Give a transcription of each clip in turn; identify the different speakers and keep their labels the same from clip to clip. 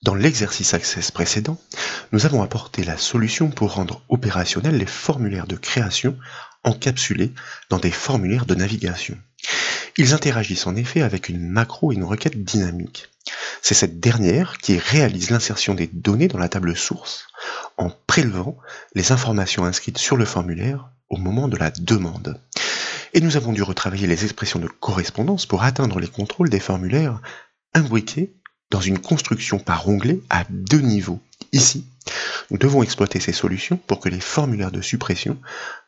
Speaker 1: Dans l'exercice Access précédent, nous avons apporté la solution pour rendre opérationnels les formulaires de création encapsulés dans des formulaires de navigation. Ils interagissent en effet avec une macro et une requête dynamique. C'est cette dernière qui réalise l'insertion des données dans la table source en prélevant les informations inscrites sur le formulaire au moment de la demande. Et nous avons dû retravailler les expressions de correspondance pour atteindre les contrôles des formulaires imbriqués dans une construction par onglet à 2 niveaux. Ici, nous devons exploiter ces solutions pour que les formulaires de suppression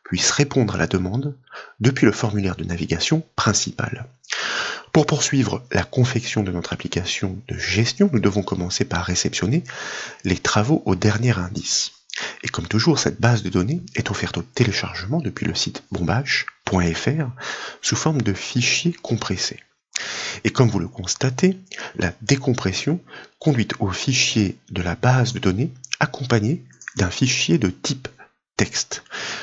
Speaker 1: puissent répondre à la demande depuis le formulaire de navigation principal. Pour poursuivre la confection de notre application de gestion, nous devons commencer par réceptionner les travaux au dernier indice. Et comme toujours, cette base de données est offerte au téléchargement depuis le site bombache.fr sous forme de fichiers compressés. Et comme vous le constatez, la décompression conduit au fichier de la base de données accompagné d'un fichier de type texte.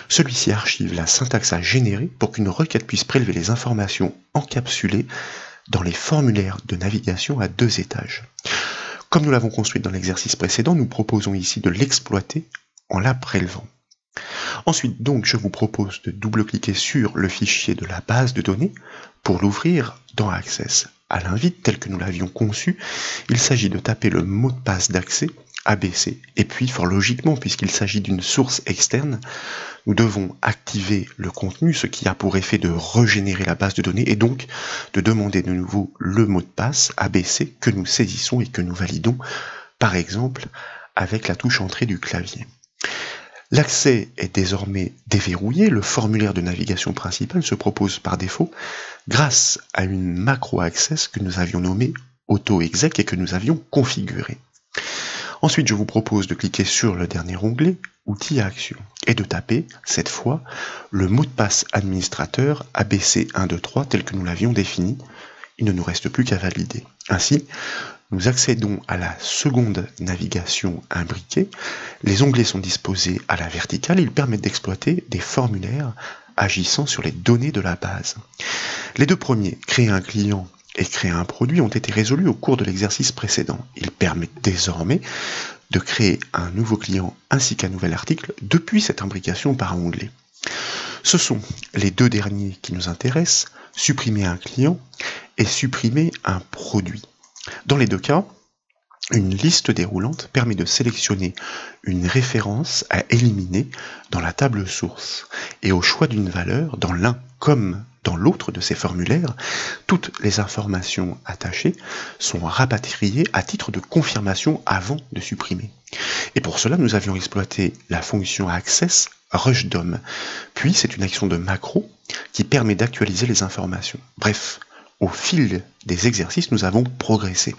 Speaker 1: Celui-ci archive la syntaxe à générer pour qu'une requête puisse prélever les informations encapsulées dans les formulaires de navigation à 2 étages. Comme nous l'avons construit dans l'exercice précédent, nous proposons ici de l'exploiter en la prélevant. Ensuite, donc, je vous propose de double-cliquer sur le fichier de la base de données pour l'ouvrir dans Access. À l'invite, tel que nous l'avions conçu, il s'agit de taper le mot de passe d'accès ABC. Et puis, fort logiquement, puisqu'il s'agit d'une source externe, nous devons activer le contenu, ce qui a pour effet de régénérer la base de données et donc de demander de nouveau le mot de passe ABC que nous saisissons et que nous validons, par exemple, avec la touche entrée du clavier. L'accès est désormais déverrouillé, le formulaire de navigation principal se propose par défaut grâce à une macro access que nous avions nommée AutoExec et que nous avions configurée. Ensuite, je vous propose de cliquer sur le dernier onglet Outils à action et de taper, cette fois, le mot de passe administrateur ABC123 tel que nous l'avions défini. Il ne nous reste plus qu'à valider. Ainsi, nous accédons à la seconde navigation imbriquée. Les onglets sont disposés à la verticale. Ils permettent d'exploiter des formulaires agissant sur les données de la base. Les deux premiers, créer un client et créer un produit, ont été résolus au cours de l'exercice précédent. Ils permettent désormais de créer un nouveau client ainsi qu'un nouvel article depuis cette imbrication par onglet. Ce sont les deux derniers qui nous intéressent, supprimer un client et supprimer un produit. Dans les deux cas, une liste déroulante permet de sélectionner une référence à éliminer dans la table source. Et au choix d'une valeur, dans l'un comme dans l'autre de ces formulaires, toutes les informations attachées sont rapatriées à titre de confirmation avant de supprimer. Et pour cela, nous avions exploité la fonction access rushdom. Puis, c'est une action de macro qui permet d'actualiser les informations. Bref, au fil des exercices, nous avons progressé.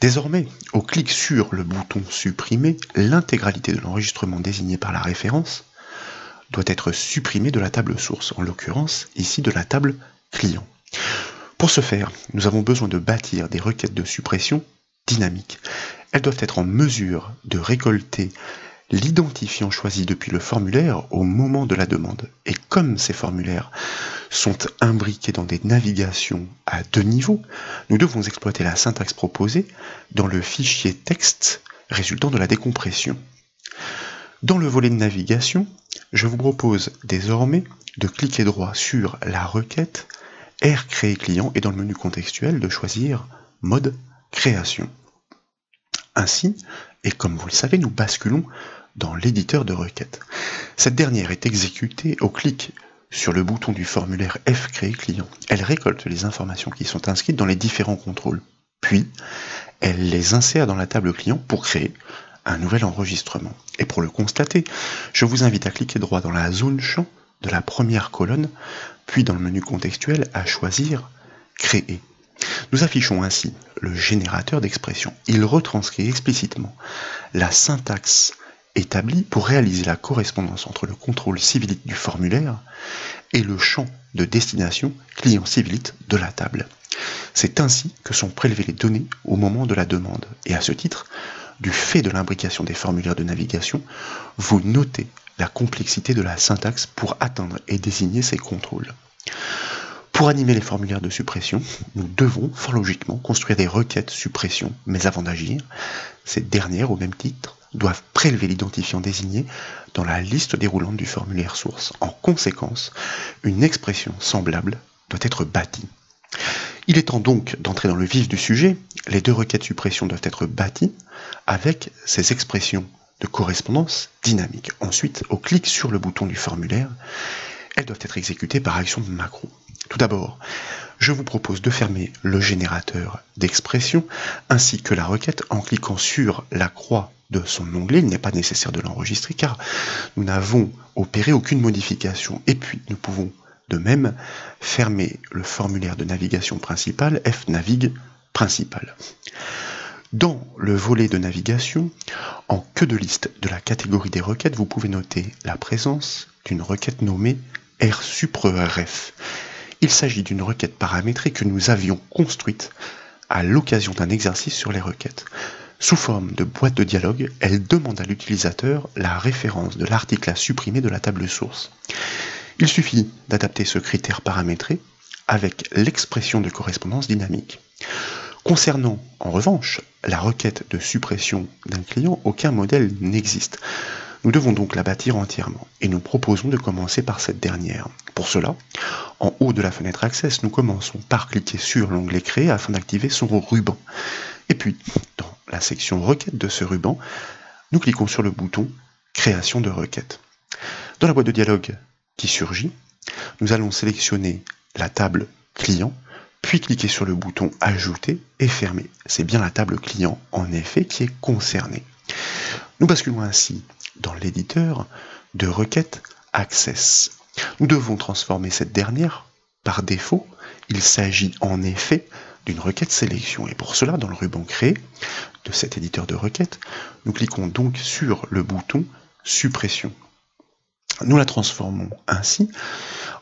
Speaker 1: Désormais, au clic sur le bouton supprimer, l'intégralité de l'enregistrement désigné par la référence doit être supprimée de la table source, en l'occurrence ici de la table client. Pour ce faire, nous avons besoin de bâtir des requêtes de suppression dynamiques. Elles doivent être en mesure de récolter l'identifiant choisi depuis le formulaire au moment de la demande. Et comme ces formulaires sont imbriqués dans des navigations à 2 niveaux, nous devons exploiter la syntaxe proposée dans le fichier texte résultant de la décompression. Dans le volet de navigation, je vous propose désormais de cliquer droit sur la requête R créer client et dans le menu contextuel de choisir mode création. Ainsi, et comme vous le savez, nous basculons dans l'éditeur de requête. Cette dernière est exécutée au clic sur le bouton du formulaire F créer client. Elle récolte les informations qui sont inscrites dans les différents contrôles. Puis, elle les insère dans la table client pour créer un nouvel enregistrement. Et pour le constater, je vous invite à cliquer droit dans la zone champ de la première colonne, puis dans le menu contextuel à choisir créer. Nous affichons ainsi le générateur d'expression. Il retranscrit explicitement la syntaxe établie pour réaliser la correspondance entre le contrôle civilite du formulaire et le champ de destination client civilite de la table. C'est ainsi que sont prélevées les données au moment de la demande. Et à ce titre, du fait de l'imbrication des formulaires de navigation, vous notez la complexité de la syntaxe pour atteindre et désigner ces contrôles. Pour animer les formulaires de suppression, nous devons, fort logiquement, construire des requêtes suppression, mais avant d'agir, ces dernières, au même titre, doivent prélever l'identifiant désigné dans la liste déroulante du formulaire source. En conséquence, une expression semblable doit être bâtie. Il est temps donc d'entrer dans le vif du sujet. Les deux requêtes suppression doivent être bâties avec ces expressions de correspondance dynamique. Ensuite, au clic sur le bouton du formulaire, elles doivent être exécutées par action de macro. Tout d'abord, je vous propose de fermer le générateur d'expression ainsi que la requête en cliquant sur la croix de son onglet. Il n'est pas nécessaire de l'enregistrer car nous n'avons opéré aucune modification. Et puis, nous pouvons de même fermer le formulaire de navigation principal, fnavig principal. Dans le volet de navigation, en queue de liste de la catégorie des requêtes, vous pouvez noter la présence d'une requête nommée rsupref. Il s'agit d'une requête paramétrée que nous avions construite à l'occasion d'un exercice sur les requêtes. Sous forme de boîte de dialogue, elle demande à l'utilisateur la référence de l'article à supprimer de la table source. Il suffit d'adapter ce critère paramétré avec l'expression de correspondance dynamique. Concernant, en revanche, la requête de suppression d'un client, aucun modèle n'existe. Nous devons donc la bâtir entièrement, et nous proposons de commencer par cette dernière. Pour cela, en haut de la fenêtre Access, nous commençons par cliquer sur l'onglet Créer afin d'activer son ruban. Et puis, dans la section Requête de ce ruban, nous cliquons sur le bouton Création de requête. Dans la boîte de dialogue qui surgit, nous allons sélectionner la table Client, puis cliquer sur le bouton Ajouter et fermer. C'est bien la table Client, en effet, qui est concernée. Nous basculons ainsi dans l'éditeur de requête Access. Nous devons transformer cette dernière par défaut. Il s'agit en effet d'une requête sélection. Et pour cela, dans le ruban Créer de cet éditeur de requête, nous cliquons donc sur le bouton Suppression. Nous la transformons ainsi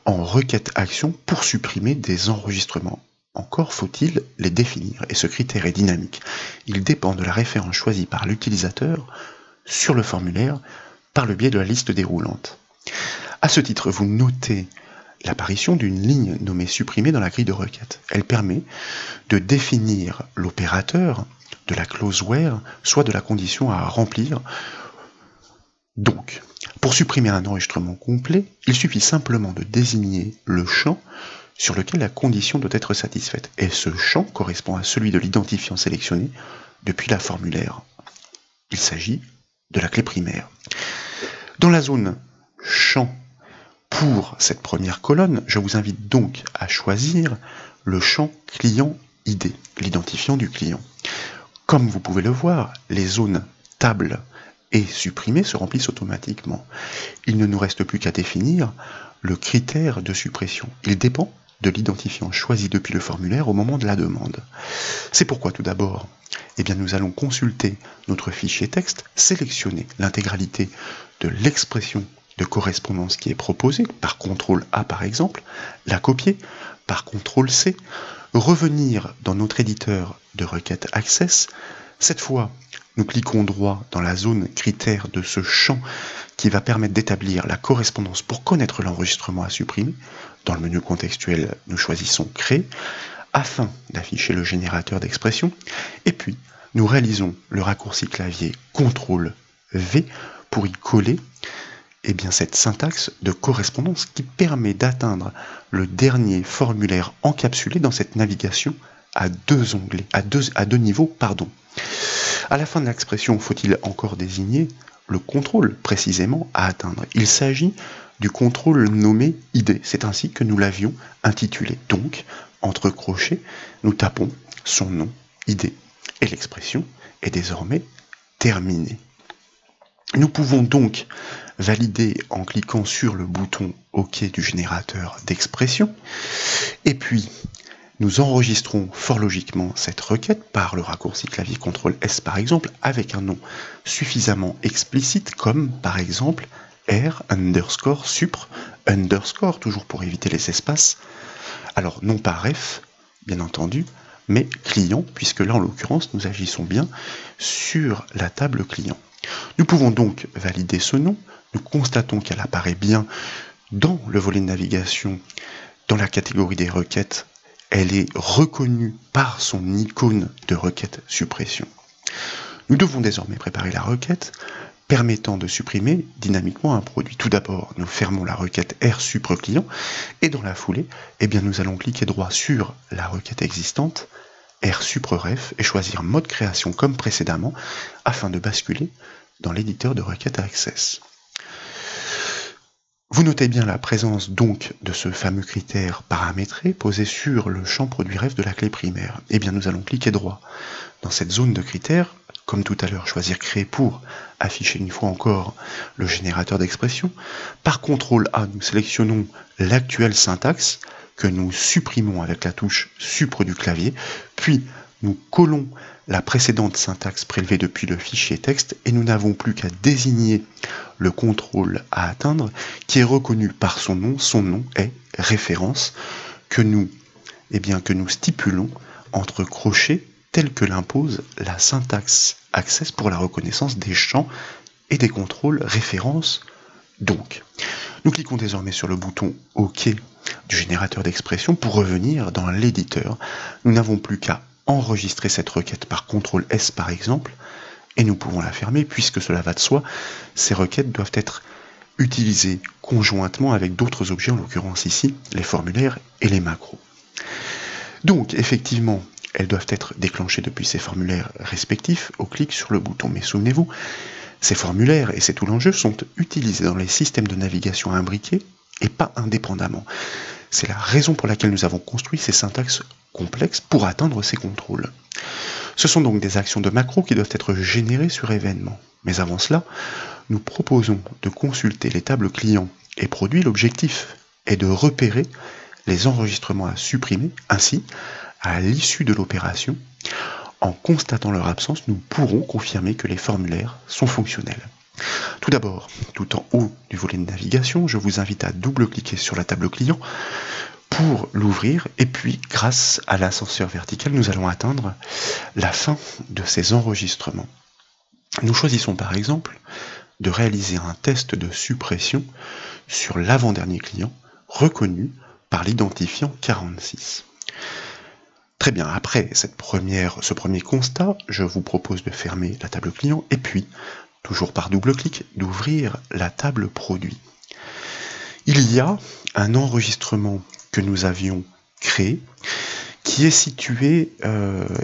Speaker 1: en requête action pour supprimer des enregistrements. Encore faut-il les définir, et ce critère est dynamique. Il dépend de la référence choisie par l'utilisateur sur le formulaire par le biais de la liste déroulante. À ce titre, vous notez l'apparition d'une ligne nommée supprimer dans la grille de requête. Elle permet de définir l'opérateur de la clause where, soit de la condition à remplir. Donc, pour supprimer un enregistrement complet, il suffit simplement de désigner le champ sur lequel la condition doit être satisfaite. Et ce champ correspond à celui de l'identifiant sélectionné depuis la formulaire. Il s'agit de la clé primaire. Dans la zone champ pour cette première colonne, je vous invite donc à choisir le champ client ID, l'identifiant du client. Comme vous pouvez le voir, les zones table et supprimer se remplissent automatiquement. Il ne nous reste plus qu'à définir le critère de suppression. Il dépend de l'identifiant choisi depuis le formulaire au moment de la demande. C'est pourquoi tout d'abord, nous allons consulter notre fichier texte, sélectionner l'intégralité de l'expression de correspondance qui est proposée, par CTRL-A par exemple, la copier, par CTRL-C, revenir dans notre éditeur de requête Access. Cette fois, nous cliquons droit dans la zone critère de ce champ qui va permettre d'établir la correspondance pour connaître l'enregistrement à supprimer. Dans le menu contextuel, nous choisissons Créer afin d'afficher le générateur d'expression. Et puis, nous réalisons le raccourci clavier CTRL-V pour y coller cette syntaxe de correspondance qui permet d'atteindre le dernier formulaire encapsulé dans cette navigation à deux onglets, à deux niveaux. À la fin de l'expression, faut-il encore désigner le contrôle précisément à atteindre. Il s'agit du contrôle nommé ID. C'est ainsi que nous l'avions intitulé. Donc, entre crochets, nous tapons son nom ID. Et l'expression est désormais terminée. Nous pouvons donc valider en cliquant sur le bouton OK du générateur d'expression. Et puis, nous enregistrons fort logiquement cette requête par le raccourci clavier CTRL-S par exemple, avec un nom suffisamment explicite comme par exemple r_supr_, toujours pour éviter les espaces. Alors non pas ref, bien entendu, mais client, puisque là en l'occurrence nous agissons bien sur la table client. Nous pouvons donc valider ce nom, nous constatons qu'elle apparaît bien dans le volet de navigation Dans la catégorie des requêtes, elle est reconnue par son icône de requête suppression. Nous devons désormais préparer la requête permettant de supprimer dynamiquement un produit. Tout d'abord, nous fermons la requête rSupr_client et dans la foulée, nous allons cliquer droit sur la requête existante, rSupr_ref, et choisir mode création comme précédemment afin de basculer dans l'éditeur de requête Access. Vous notez bien la présence donc de ce fameux critère paramétré posé sur le champ produit ref de la clé primaire. Nous allons cliquer droit dans cette zone de critères, comme tout à l'heure, choisir créer pour afficher une fois encore le générateur d'expression. Par CTRL A, nous sélectionnons l'actuelle syntaxe que nous supprimons avec la touche Supr du clavier, puis nous collons la précédente syntaxe prélevée depuis le fichier texte et nous n'avons plus qu'à désigner le contrôle à atteindre qui est reconnu par son nom. Son nom est référence que nous stipulons entre crochets tels que l'impose la syntaxe Access pour la reconnaissance des champs et des contrôles référence. Donc, nous cliquons désormais sur le bouton OK du générateur d'expression pour revenir dans l'éditeur. Nous n'avons plus qu'à enregistrer cette requête par CTRL S par exemple, et nous pouvons la fermer puisque cela va de soi. Ces requêtes doivent être utilisées conjointement avec d'autres objets, en l'occurrence ici les formulaires et les macros. Donc effectivement, elles doivent être déclenchées depuis ces formulaires respectifs au clic sur le bouton. Mais souvenez-vous, ces formulaires, et c'est tout l'enjeu, sont utilisés dans les systèmes de navigation imbriqués et pas indépendamment. C'est la raison pour laquelle nous avons construit ces syntaxes complexes pour atteindre ces contrôles. Ce sont donc des actions de macro qui doivent être générées sur événement. Mais avant cela, nous proposons de consulter les tables clients et produits. L'objectif est de repérer les enregistrements à supprimer. Ainsi, à l'issue de l'opération, en constatant leur absence, nous pourrons confirmer que les formulaires sont fonctionnels. Tout d'abord, tout en haut du volet de navigation, je vous invite à double-cliquer sur la table client pour l'ouvrir, et puis grâce à l'ascenseur vertical, nous allons atteindre la fin de ces enregistrements. Nous choisissons par exemple de réaliser un test de suppression sur l'avant-dernier client reconnu par l'identifiant 46. Très bien, après ce premier constat, je vous propose de fermer la table client et puis, toujours par double-clic, d'ouvrir la table produit. Il y a un enregistrement que nous avions créé qui est situé,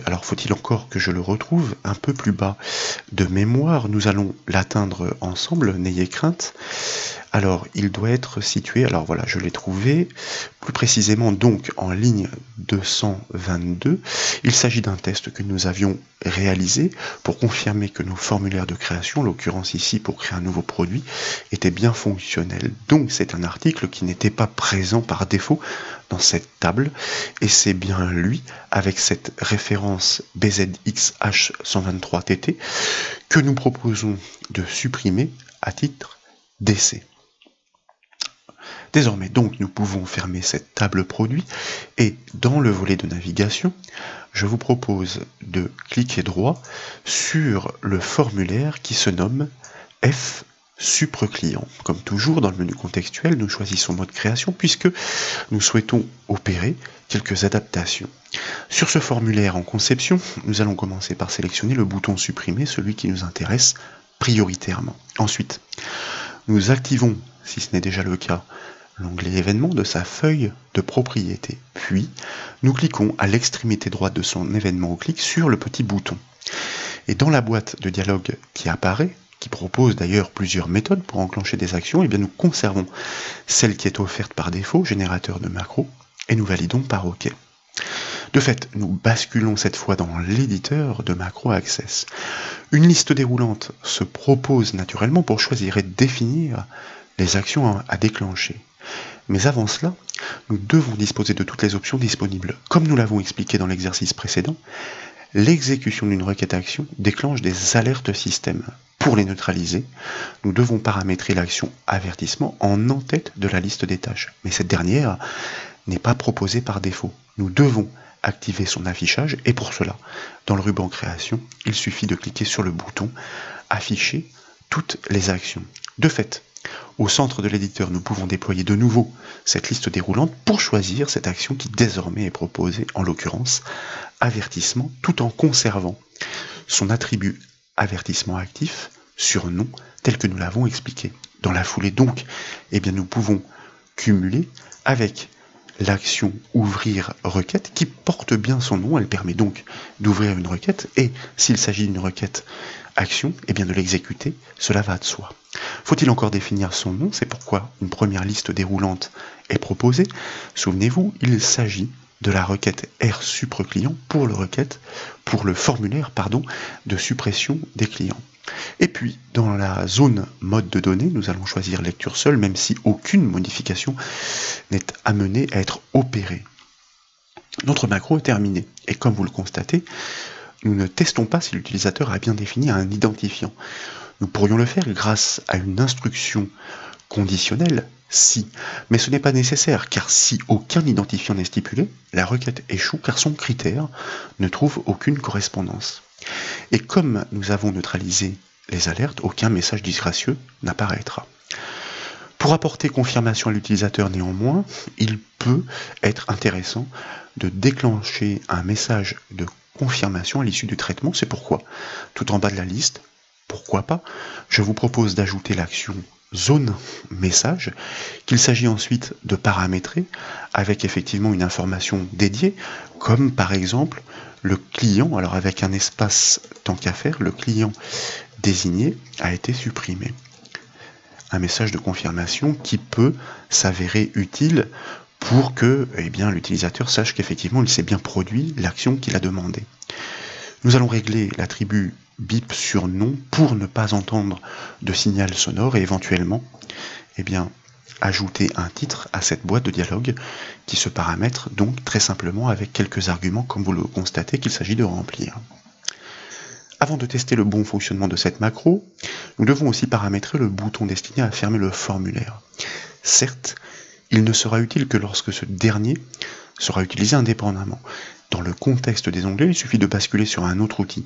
Speaker 1: alors faut-il encore que je le retrouve, un peu plus bas de mémoire. Nous allons l'atteindre ensemble, n'ayez crainte. Alors, il doit être situé, alors voilà, je l'ai trouvé, plus précisément donc en ligne 222. Il s'agit d'un test que nous avions réalisé pour confirmer que nos formulaires de création, en l'occurrence ici pour créer un nouveau produit, étaient bien fonctionnels. Donc c'est un article qui n'était pas présent par défaut dans cette table, et c'est bien lui, avec cette référence BZXH123TT, que nous proposons de supprimer à titre d'essai. Désormais, donc, nous pouvons fermer cette table produit et dans le volet de navigation, je vous propose de cliquer droit sur le formulaire qui se nomme fSupr_client. Comme toujours, dans le menu contextuel, nous choisissons mode création puisque nous souhaitons opérer quelques adaptations. Sur ce formulaire en conception, nous allons commencer par sélectionner le bouton supprimer, celui qui nous intéresse prioritairement. Ensuite, nous activons, si ce n'est déjà le cas, l'onglet événements de sa feuille de propriété. Puis, nous cliquons à l'extrémité droite de son événement au clic sur le petit bouton. Et dans la boîte de dialogue qui apparaît, qui propose d'ailleurs plusieurs méthodes pour enclencher des actions, nous conservons celle qui est offerte par défaut, générateur de macros, et nous validons par OK. De fait, nous basculons cette fois dans l'éditeur de macro Access. Une liste déroulante se propose naturellement pour choisir et définir les actions à déclencher. Mais avant cela, nous devons disposer de toutes les options disponibles. Comme nous l'avons expliqué dans l'exercice précédent, l'exécution d'une requête action déclenche des alertes système. Pour les neutraliser, nous devons paramétrer l'action avertissement en en-tête de la liste des tâches. Mais cette dernière n'est pas proposée par défaut. Nous devons activer son affichage et pour cela, dans le ruban création, il suffit de cliquer sur le bouton afficher toutes les actions. De fait, Au centre de l'éditeur, nous pouvons déployer de nouveau cette liste déroulante pour choisir cette action qui désormais est proposée, en l'occurrence avertissement, tout en conservant son attribut avertissement actif sur nom tel que nous l'avons expliqué. Dans la foulée donc, nous pouvons cumuler avec l'action ouvrir requête qui porte bien son nom, elle permet donc d'ouvrir une requête et s'il s'agit d'une requête action, de l'exécuter, cela va de soi. Faut-il encore définir son nom? C'est pourquoi une première liste déroulante est proposée. Souvenez-vous, il s'agit de la requête RSupre-client pour le formulaire de suppression des clients. Et puis, dans la zone mode de données, nous allons choisir lecture seule, même si aucune modification n'est amenée à être opérée. Notre macro est terminé, et comme vous le constatez, nous ne testons pas si l'utilisateur a bien défini un identifiant. Nous pourrions le faire grâce à une instruction conditionnelle, si, mais ce n'est pas nécessaire, car si aucun identifiant n'est stipulé, la requête échoue car son critère ne trouve aucune correspondance. Et comme nous avons neutralisé les alertes, aucun message disgracieux n'apparaîtra. Pour apporter confirmation à l'utilisateur néanmoins, il peut être intéressant de déclencher un message de confirmation à l'issue du traitement. C'est pourquoi, tout en bas de la liste, pourquoi pas, je vous propose d'ajouter l'action zone message, qu'il s'agit ensuite de paramétrer avec effectivement une information dédiée, comme par exemple le client, alors avec un espace tant qu'à faire, le client désigné a été supprimé. Un message de confirmation qui peut s'avérer utile pour que l'utilisateur sache qu'effectivement il s'est bien produit l'action qu'il a demandée. Nous allons régler l'attribut bip sur nom pour ne pas entendre de signal sonore et éventuellement ajouter un titre à cette boîte de dialogue qui se paramètre donc très simplement avec quelques arguments comme vous le constatez qu'il s'agit de remplir. Avant de tester le bon fonctionnement de cette macro, nous devons aussi paramétrer le bouton destiné à fermer le formulaire. Certes, il ne sera utile que lorsque ce dernier sera utilisé indépendamment. Dans le contexte des onglets, il suffit de basculer sur un autre outil.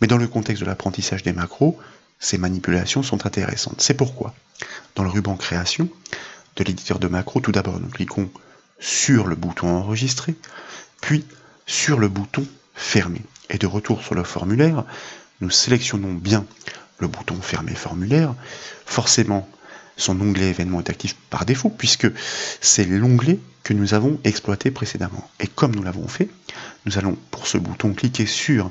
Speaker 1: Mais dans le contexte de l'apprentissage des macros, ces manipulations sont intéressantes. C'est pourquoi, dans le ruban création de l'éditeur de macros, tout d'abord nous cliquons sur le bouton enregistrer, puis sur le bouton fermer. Et de retour sur le formulaire, nous sélectionnons bien le bouton fermer formulaire. Forcément, son onglet événement est actif par défaut puisque c'est l'onglet que nous avons exploité précédemment. Et comme nous l'avons fait, nous allons pour ce bouton cliquer sur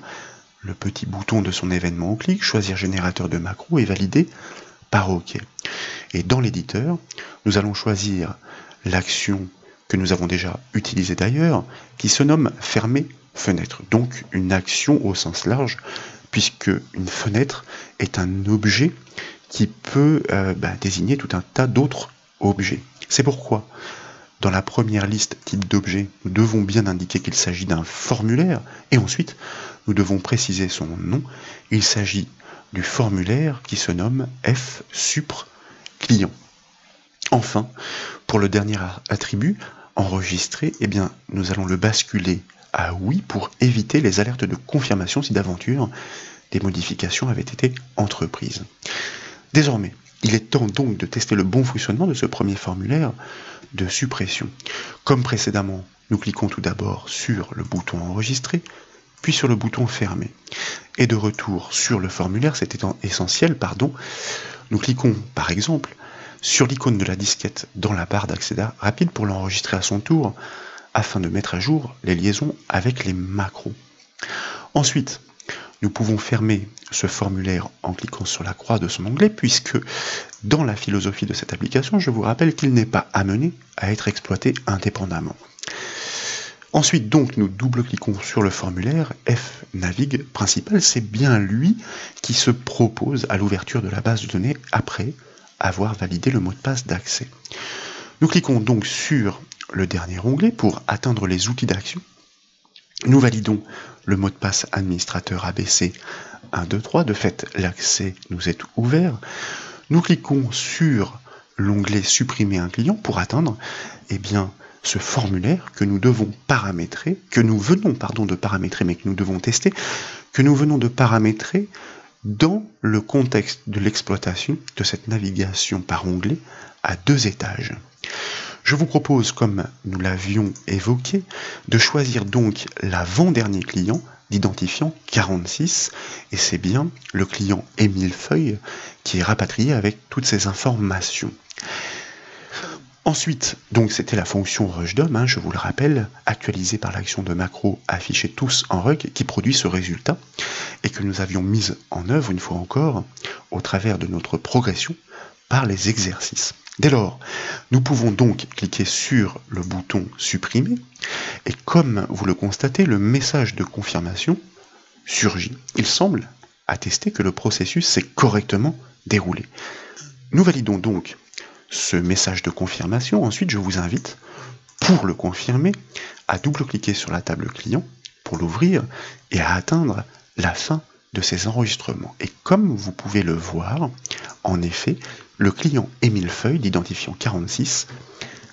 Speaker 1: le petit bouton de son événement au clic, choisir générateur de macro et valider par OK. Et dans l'éditeur, nous allons choisir l'action que nous avons déjà utilisée d'ailleurs, qui se nomme fermer fenêtre. Donc une action au sens large, puisque une fenêtre est un objet qui peut désigner tout un tas d'autres objets. C'est pourquoi, dans la première liste type d'objet, nous devons bien indiquer qu'il s'agit d'un formulaire, et ensuite, nous devons préciser son nom. Il s'agit du formulaire qui se nomme FSupre-client. Enfin, pour le dernier attribut, enregistré, nous allons le basculer à oui pour éviter les alertes de confirmation si d'aventure des modifications avaient été entreprises. Désormais, il est temps donc de tester le bon fonctionnement de ce premier formulaire de suppression. Comme précédemment, nous cliquons tout d'abord sur le bouton enregistrer, puis sur le bouton fermer. Et de retour sur le formulaire, c'est essentiel, nous cliquons par exemple sur l'icône de la disquette dans la barre d'accès rapide pour l'enregistrer à son tour, afin de mettre à jour les liaisons avec les macros. Ensuite, nous pouvons fermer ce formulaire en cliquant sur la croix de son onglet, puisque dans la philosophie de cette application, je vous rappelle qu'il n'est pas amené à être exploité indépendamment. Ensuite, donc, nous double-cliquons sur le formulaire fnavigue principal, c'est bien lui qui se propose à l'ouverture de la base de données après avoir validé le mot de passe d'accès. Nous cliquons donc sur le dernier onglet pour atteindre les outils d'action. Nous validons le mot de passe administrateur ABC 123, de fait l'accès nous est ouvert. Nous cliquons sur l'onglet supprimer un client pour atteindre ce formulaire que nous devons paramétrer, que nous venons de paramétrer mais que nous devons tester, que nous venons de paramétrer dans le contexte de l'exploitation de cette navigation par onglet à 2 étages. Je vous propose, comme nous l'avions évoqué, de choisir donc l'avant-dernier client d'identifiant 46, et c'est bien le client Émile Feuille qui est rapatrié avec toutes ces informations. Ensuite, donc c'était la fonction RushDOM, je vous le rappelle, actualisée par l'action de macro afficher tous en rug, qui produit ce résultat, et que nous avions mise en œuvre une fois encore, au travers de notre progression, par les exercices. Dès lors, nous pouvons donc cliquer sur le bouton supprimer, et comme vous le constatez, le message de confirmation surgit. Il semble attester que le processus s'est correctement déroulé. Nous validons donc ce message de confirmation. Ensuite, je vous invite, pour le confirmer, à double-cliquer sur la table client pour l'ouvrir et à atteindre la fin de ces enregistrements. Et comme vous pouvez le voir, en effet, le client Émile Feuille d'identifiant 46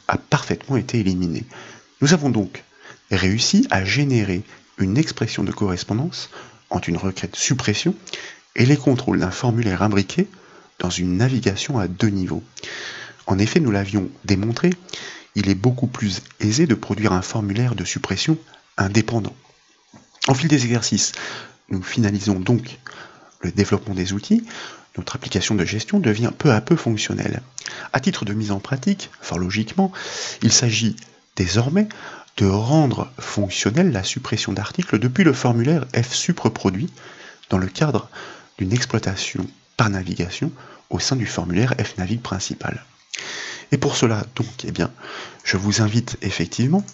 Speaker 1: a parfaitement été éliminé. Nous avons donc réussi à générer une expression de correspondance entre une requête suppression et les contrôles d'un formulaire imbriqué dans une navigation à 2 niveaux. En effet, nous l'avions démontré, il est beaucoup plus aisé de produire un formulaire de suppression indépendant. Au fil des exercices, nous finalisons donc le développement des outils. Notre application de gestion devient peu à peu fonctionnelle. À titre de mise en pratique, fort logiquement, il s'agit désormais de rendre fonctionnelle la suppression d'articles depuis le formulaire fsupreproduit dans le cadre d'une exploitation par navigation au sein du formulaire fnavig principal. Et pour cela, donc, je vous invite effectivement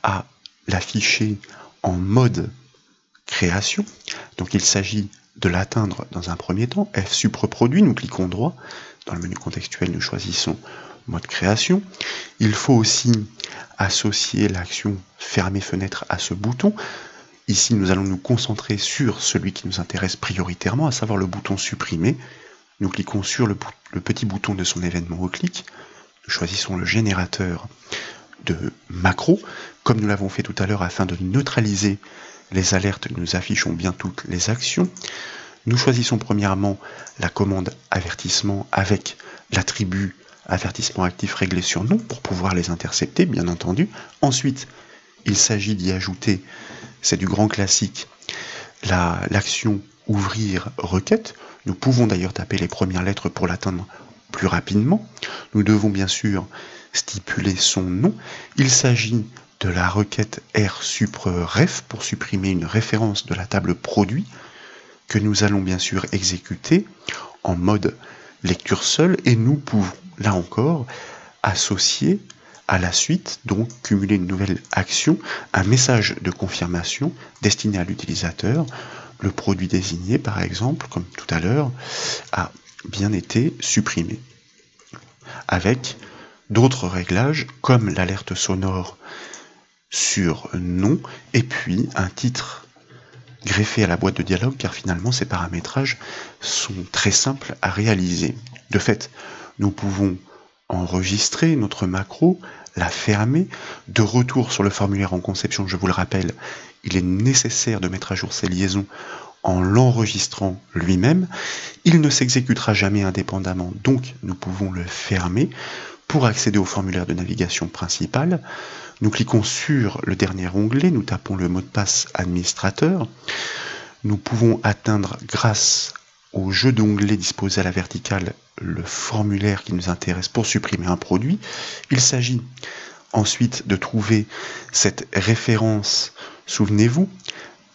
Speaker 1: à l'afficher en mode création. Donc il s'agit de l'atteindre dans un premier temps. fsupreproduit, nous cliquons droit. Dans le menu contextuel, nous choisissons mode création. Il faut aussi associer l'action fermer fenêtre à ce bouton. Ici, nous allons nous concentrer sur celui qui nous intéresse prioritairement, à savoir le bouton supprimer. Nous cliquons sur le petit bouton de son événement au clic. Nous choisissons le générateur de macro, comme nous l'avons fait tout à l'heure afin de neutraliser les alertes, nous affichons bien toutes les actions. Nous choisissons premièrement la commande avertissement avec l'attribut avertissement actif réglé sur non pour pouvoir les intercepter, bien entendu. Ensuite, il s'agit d'y ajouter, c'est du grand classique, l'action ouvrir requête. Nous pouvons d'ailleurs taper les premières lettres pour l'atteindre plus rapidement. Nous devons bien sûr stipuler son nom. Il s'agit de la requête rsupref pour supprimer une référence de la table produit que nous allons bien sûr exécuter en mode lecture seule, et nous pouvons là encore associer à la suite, donc cumuler une nouvelle action, un message de confirmation destiné à l'utilisateur. Le produit désigné, par exemple, comme tout à l'heure, a bien été supprimé. Avec d'autres réglages, comme l'alerte sonore sur non, et puis un titre greffé à la boîte de dialogue, car finalement ces paramétrages sont très simples à réaliser. De fait, nous pouvons enregistrer notre macro, la fermer. De retour sur le formulaire en conception, je vous le rappelle, il est nécessaire de mettre à jour ces liaisons en l'enregistrant lui-même. Il ne s'exécutera jamais indépendamment, donc nous pouvons le fermer. Pour accéder au formulaire de navigation principal, nous cliquons sur le dernier onglet, nous tapons le mot de passe administrateur. Nous pouvons atteindre, grâce au jeu d'onglets disposé à la verticale, le formulaire qui nous intéresse pour supprimer un produit. Il s'agit ensuite de trouver cette référence, souvenez-vous,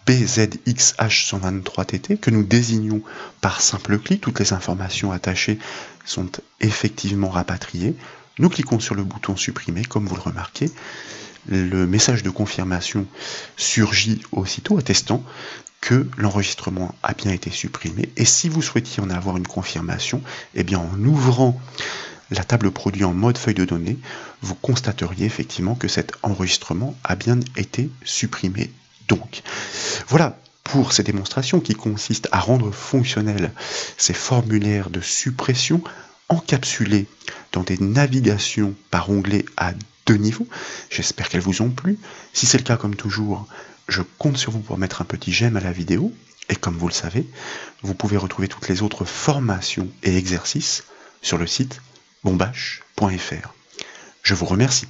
Speaker 1: BZXH123TT, que nous désignons par simple clic. Toutes les informations attachées sont effectivement rapatriées. Nous cliquons sur le bouton supprimer, comme vous le remarquez. Le message de confirmation surgit aussitôt, attestant que l'enregistrement a bien été supprimé. Et si vous souhaitiez en avoir une confirmation, en ouvrant la table produit en mode feuille de données, vous constateriez effectivement que cet enregistrement a bien été supprimé. Donc, voilà pour ces démonstrations qui consistent à rendre fonctionnels ces formulaires de suppression encapsulés dans des navigations par onglet à 2 niveaux. J'espère qu'elles vous ont plu. Si c'est le cas, comme toujours, je compte sur vous pour mettre un petit j'aime à la vidéo, et comme vous le savez, vous pouvez retrouver toutes les autres formations et exercices sur le site bombache.fr. Je vous remercie.